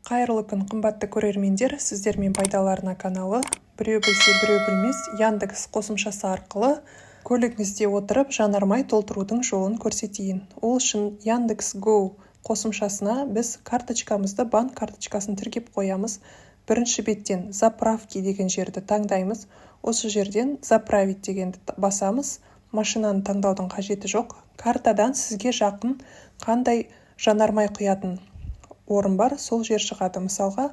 Қайырлы күн, қымбатты көрермендер, сіздермен пайдаларына каналы біреу білсе біреу білмес Яндекс қосымшасы арқылы көлігіңізде отырып жанармай толтырудың жолын көрсетейін. Ол үшін Яндекс Go қосымшасына біз карточкамызды, банк карточкасын тіркеп қоямыз. Бірінші беттен заправки деген жерді таңдаймыз. Осы жерден заправить дегенді басамыз. Машинаны таңдаудың қажеті жоқ. Картадан сізге жақын қандай жанармай құятын орын бар, сол жер шығады. Мысалға,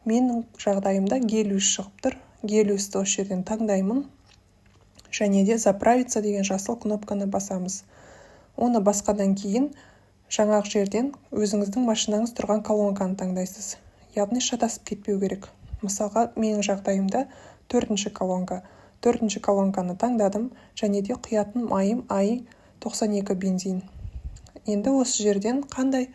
менің жағдайымда Гелиос шығып тұр. Гелиосты осы жерден таңдаймын. Және де заправиться деген жасыл кнопканы басамыз. Оны басқадан кейін жаңағы жерден өзіңіздің машинаңыз тұрған колонканы таңдайсыз. Яғни шатасып кетпеу керек. Мысалға, менің жағдайымда 4-ші колонка. 4-ші колонканы таңдадым, және де құятын майым ай 92 бензин. Енді осы жерден қандай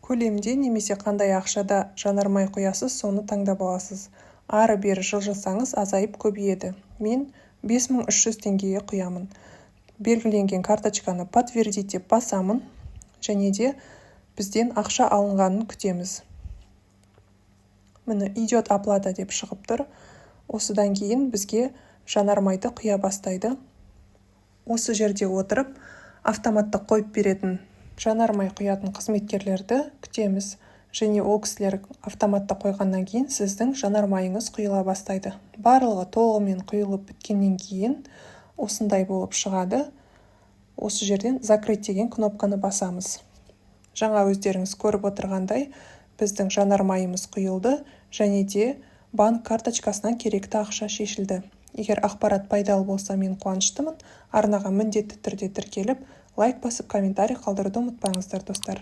көлемде немесе қандай ақшада жанармай құясыз, соны таңдап аласыз. Ары-бері жылжысаңыз азайып көбейеді. Мен 5300 теңгеге құямын. Белгіленген карточканы подтвердить деп басамын, және де бізден ақша алынғанын күтеміз. Міне идет оплата деп шығып тұр. Осыдан кейін бізге жанармайды құя бастайды. Осы жерде отырып автоматты қойып беретін жанармай құятын қызметкерлерді күтеміз. Және ол кісілер автоматта қойғаннан кейін сіздің жанармайыңыз құйыла бастайды. Барлығы толығымен құйылып біткеннен кейін осындай болып шығады. Осы жерден закрыть деген кнопканы басамыз. Жаңа өздеріңіз көріп отырғандай, біздің жанармайымыз құйылды, және де банк карточкасынан керекті ақша шешілді. Егер ақпарат пайдалы болса, мен қуаныштымын. Арнаға міндетті түрде тіркеліп, лайк басып, комментарий қалдыруды ұмытпаңыздар, достар.